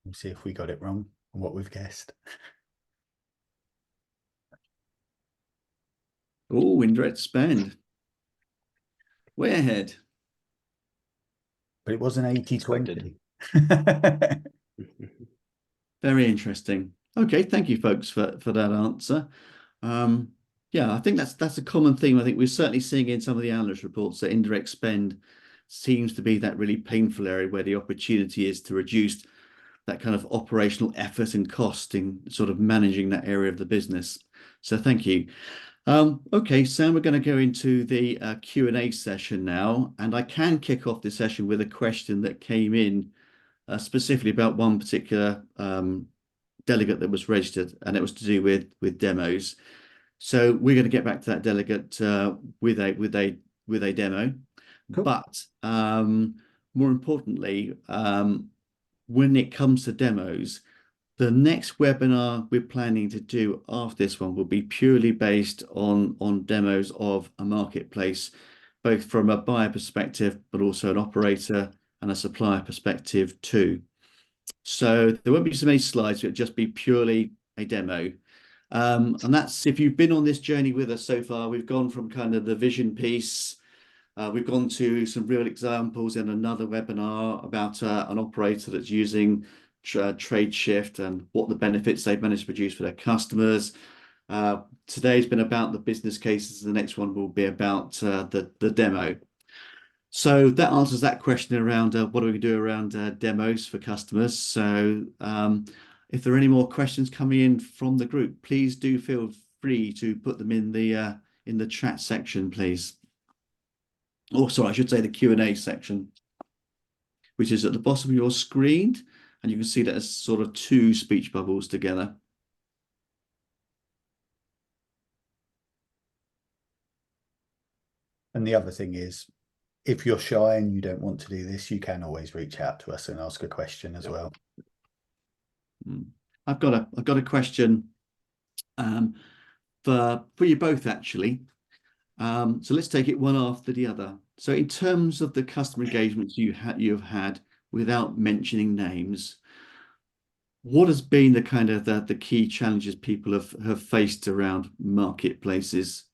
[SPEAKER 2] We'll see if we got it wrong on what we've guessed.
[SPEAKER 1] Oh, indirect spend. Way ahead.
[SPEAKER 2] But it was an 80-20.
[SPEAKER 1] Very interesting. Okay, thank you, folks, for that answer. Yeah, I think that's a common theme. I think we're certainly seeing in some of the analyst reports that indirect spend seems to be that really painful area where the opportunity is to reduce that kind of operational effort and cost in sort of managing that area of the business. So thank you. Okay, Sam, we're going to go into the Q&A session now, and I can kick off the session with a question that came in specifically about one particular delegate that was registered, and it was to do with demos. So we're going to get back to that delegate with a demo. Cool. But more importantly, when it comes to demos, the next webinar we're planning to do after this one will be purely based on demos of a marketplace, both from a buyer perspective, but also an operator and a supplier perspective too. So there won't be so many slides, it'll just be purely a demo. And that's, if you've been on this journey with us so far, we've gone from kind of the vision piece. We've gone to some real examples in another webinar about an operator that's using TradeShift and what the benefits they've managed to produce for their customers. Today's been about the business cases. The next one will be about the demo. So that answers that question around what do we do around demos for customers. So if there are any more questions coming in from the group, please do feel free to put them in the chat section, please. Oh, sorry, I should say the Q&A section, which is at the bottom of your screen. And you can see that as sort of two speech bubbles together.
[SPEAKER 2] And the other thing is, if you're shy and you don't want to do this, you can always reach out to us and ask a question as well.
[SPEAKER 1] I've got a question for you both, actually. So let's take it one after the other. So in terms of the customer engagements you've had, without mentioning names, what has been the kind of the key challenges people have faced around marketplaces?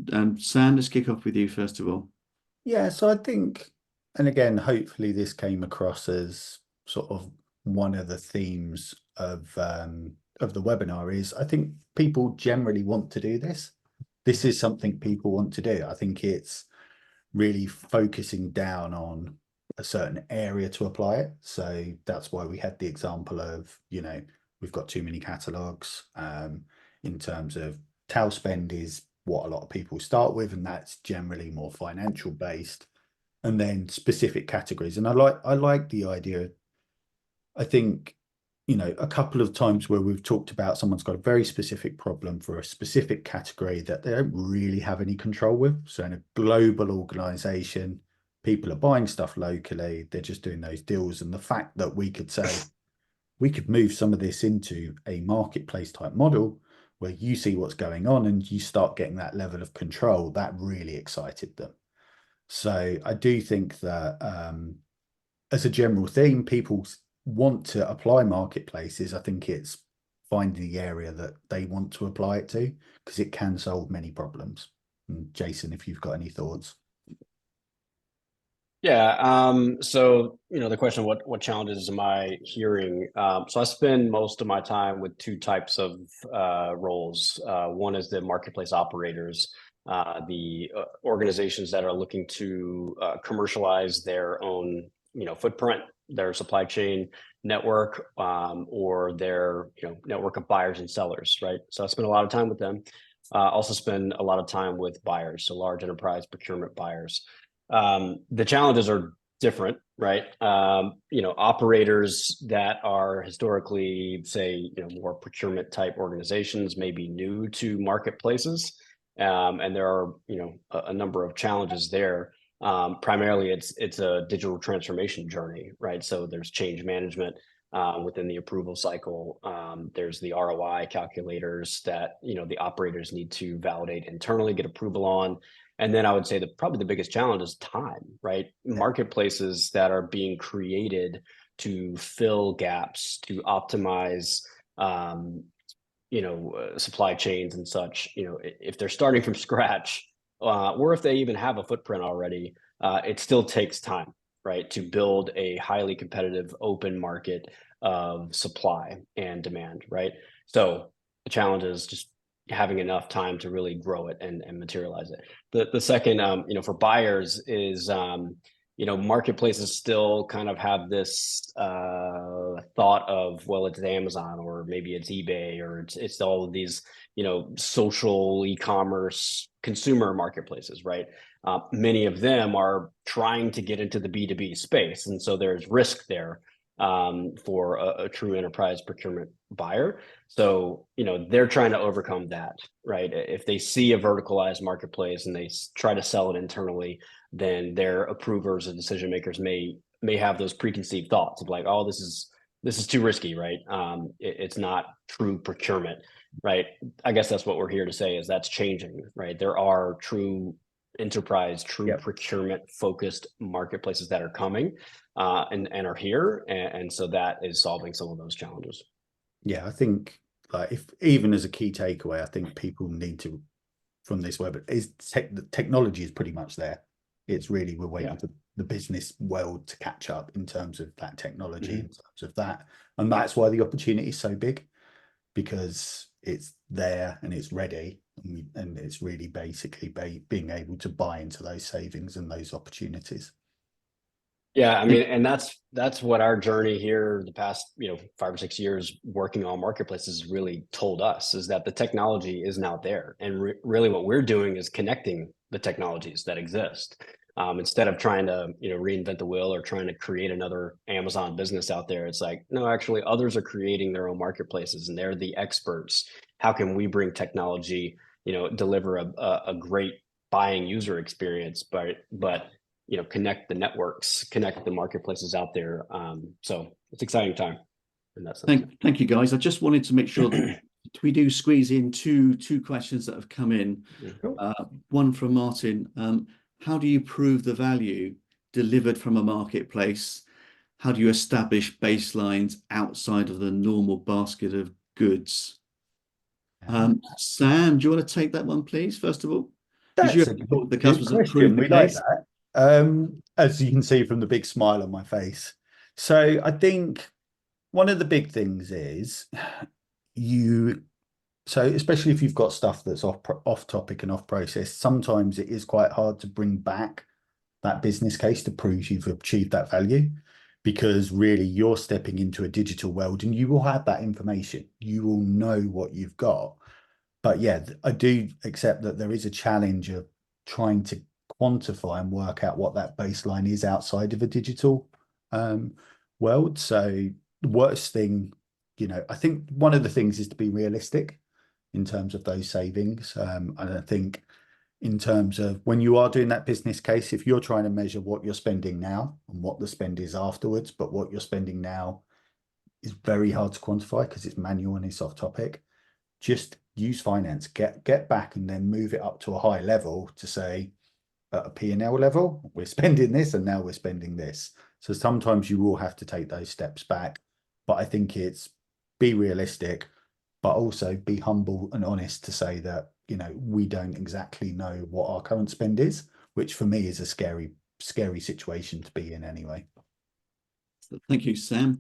[SPEAKER 1] Sam, let's kick off with you first of all.
[SPEAKER 2] Yeah, so I think, and again, hopefully this came across as sort of one of the themes of the webinar is, I think people generally want to do this. This is something people want to do. I think it's really focusing down on a certain area to apply it. So that's why we had the example of, we've got too many catalogs in terms of tail spend is what a lot of people start with, and that's generally more financial based, and then specific categories. And I like the idea. I think you know, a couple of times where we've talked about someone's got a very specific problem for a specific category that they don't really have any control with. So in a global organization, people are buying stuff locally, they're just doing those deals. And the fact that we could say, we could move some of this into a marketplace type model where you see what's going on and you start getting that level of control, that really excited them. So I do think that as a general theme, people want to apply marketplaces. I think it's finding the area that they want to apply it to, because it can solve many problems. And Jayson, if you've got any thoughts.
[SPEAKER 3] Yeah. So, the question, what challenges am I hearing? So I spend most of my time with two types of roles. One is the marketplace operators, the organizations that are looking to commercialize their own, footprint, their supply chain network, or their, network of buyers and sellers, right? So I spend a lot of time with them. Also spend a lot of time with buyers, so large enterprise procurement buyers. The challenges are different, right? Operators that are historically, say, more procurement type organizations may be new to marketplaces. And there are, a number of challenges there. Primarily it's a digital transformation journey, right? So there's change management within the approval cycle. There's the ROI calculators that, the operators need to validate internally, get approval on. And then I would say that probably the biggest challenge is time, right? Marketplaces that are being created to fill gaps, to optimize, supply chains and such. If they're starting from scratch, or if they even have a footprint already, it still takes time, right, to build a highly competitive open market of supply and demand, right? So the challenge is just having enough time to really grow it and materialize it. The second, for buyers is, marketplaces still kind of have this thought of, well, it's Amazon or maybe it's eBay or it's all of these, social e-commerce consumer marketplaces, right? Many of them are trying to get into the B2B space. And so there's risk there for a true enterprise procurement buyer. So, they're trying to overcome that, right? If they see a verticalized marketplace and they try to sell it internally, then their approvers and decision makers may have those preconceived thoughts of like, oh, this is too risky, right? It's not true procurement, right? I guess that's what we're here to say, is that's changing, right? There are true enterprise, true procurement focused marketplaces that are coming and are here. And so that is solving some of those challenges.
[SPEAKER 2] Yeah, I think like if even as a key takeaway, I think people need to, from this web, is the technology is pretty much there. It's really, we're waiting for the business world to catch up in terms of that technology, in terms of that. And that's why the opportunity is so big, because it's there and it's ready. And it's really basically being able to buy into those savings and those opportunities.
[SPEAKER 3] Yeah, I mean, and that's what our journey here the past 5 or 6 years working on marketplaces really told us, is that the technology is now there, and really what we're doing is connecting the technologies that exist, instead of trying to reinvent the wheel or trying to create another Amazon business out there. It's like, no, actually others are creating their own marketplaces and they're the experts. How can we bring technology, deliver a great buying user experience, but connect the networks, connect the marketplaces out there. So it's an exciting time in that sense.
[SPEAKER 1] Thank you, guys. I just wanted to make sure that we do squeeze in two questions that have come in. One from Martin. How do you prove the value delivered from a marketplace? How do you establish baselines outside of the normal basket of goods? Sam, do you want to take that one, please, first of all?
[SPEAKER 2] That's the customers question. We like that. As you can see from the big smile on my face. So I think one of the big things is so especially if you've got stuff that's off topic and off process, sometimes it is quite hard to bring back that business case to prove you've achieved that value, because really you're stepping into a digital world and you will have that information. You will know what you've got. But yeah, I do accept that there is a challenge of trying to quantify and work out what that baseline is outside of a digital world. So the worst thing you know, I think one of the things is to be realistic in terms of those savings. And I think in terms of when you are doing that business case, if you're trying to measure what you're spending now and what the spend is afterwards, but what you're spending now is very hard to quantify because it's manual and it's off topic, just use finance, get back and then move it up to a high level to say at a P&L level, we're spending this and now we're spending this. So sometimes you will have to take those steps back, but I think it's be realistic, but also be humble and honest to say that, you know, we don't exactly know what our current spend is, which for me is a scary situation to be in anyway.
[SPEAKER 1] Thank you, Sam.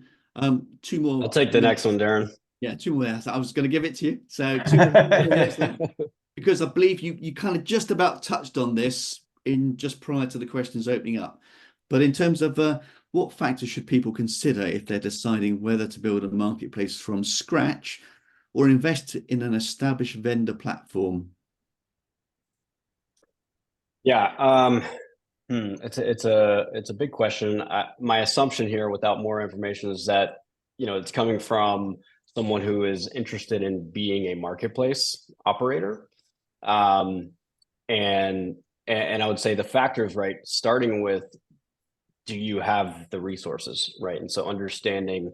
[SPEAKER 1] Two more.
[SPEAKER 3] I'll take the next one, Darren.
[SPEAKER 1] Yeah, two more. I was going to give it to you. So two more because I believe you kind of just about touched on this in just prior to the questions opening up. But in terms of what factors should people consider if they're deciding whether to build a marketplace from scratch or invest in an established vendor platform?
[SPEAKER 3] Yeah, it's a big question. My assumption here, without more information, is that, you know, it's coming from someone who is interested in being a marketplace operator. And I would say the factors, right, starting with, do you have the resources, right? And so understanding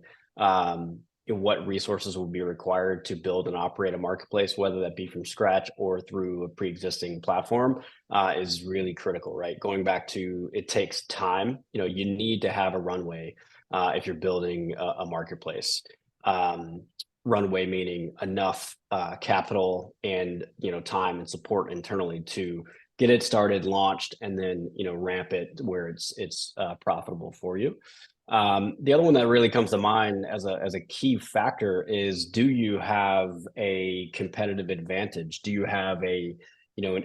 [SPEAKER 3] what resources will be required to build and operate a marketplace, whether that be from scratch or through a pre-existing platform, is really critical, right? Going back to, it takes time. You know, you need to have a runway if you're building a marketplace. Runway meaning enough capital and, you know, time and support internally to get it started, launched, and then, you know, ramp it where it's profitable for you. The other one that really comes to mind as a key factor is, do you have a competitive advantage? Do you have an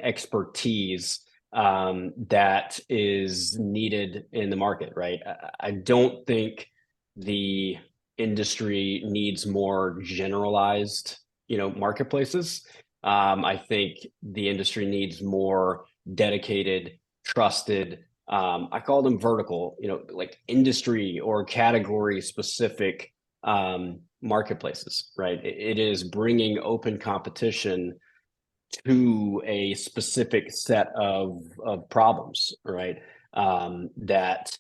[SPEAKER 3] expertise that is needed in the market, right? I don't think the industry needs more generalized, marketplaces. I think the industry needs more dedicated, trusted, I call them vertical, like industry or category specific marketplaces, right? It is bringing open competition to a specific set of problems, right? That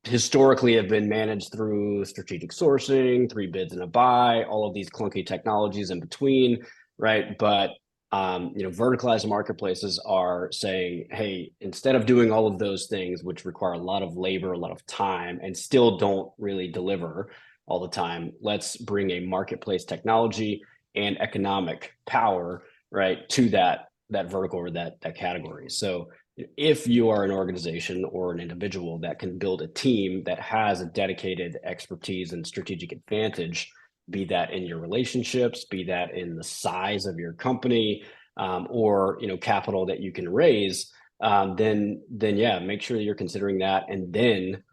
[SPEAKER 3] historically have been managed through strategic sourcing, 3 bids and a buy, all of these clunky technologies in between, right? But verticalized marketplaces are saying, hey, instead of doing all of those things, which require a lot of labor, a lot of time, and still don't really deliver all the time, let's bring a marketplace technology and economic power, right, to that vertical or that category. So if you are an organization or an individual that can build a team that has a dedicated expertise and strategic advantage, be that in your relationships, be that in the size of your company, or capital that you can raise, then yeah, make sure you're considering that, and then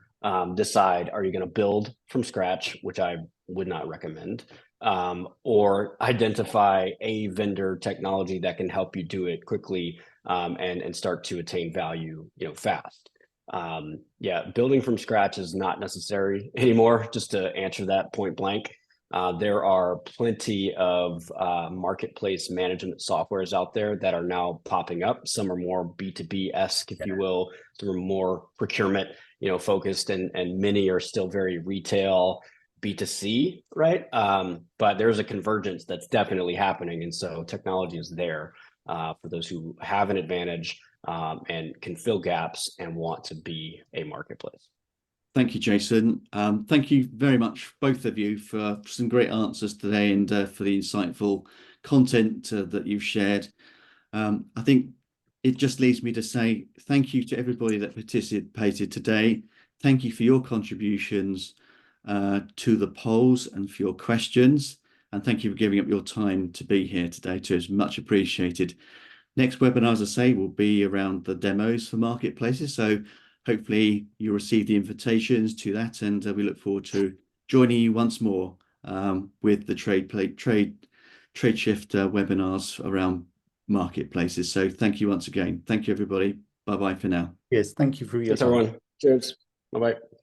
[SPEAKER 3] decide, are you going to build from scratch, which I would not recommend, or identify a vendor technology that can help you do it quickly, and start to attain value, fast. Yeah, building from scratch is not necessary anymore, just to answer that point blank. There are plenty of marketplace management softwares out there that are now popping up. Some are more B2B-esque, if you will. Some are more procurement, focused, and many are still very retail, B2C, right? But there's a convergence that's definitely happening. And so technology is there for those who have an advantage and can fill gaps and want to be a marketplace.
[SPEAKER 1] Thank you, Jayson. Thank you very much, both of you, for some great answers today and for the insightful content that you've shared. I think it just leaves me to say thank you to everybody that participated today. Thank you for your contributions to the polls and for your questions. And thank you for giving up your time to be here today too. It's much appreciated. Next webinar, as I say, will be around the demos for marketplaces. So hopefully you receive the invitations to that, and we look forward to joining you once more with the trade shift webinars around marketplaces. So thank you once again. Thank you, everybody. Bye-bye for now.
[SPEAKER 2] Yes, thank you for your
[SPEAKER 3] Thanks,
[SPEAKER 2] time.
[SPEAKER 3] everyone. Cheers. Bye-bye.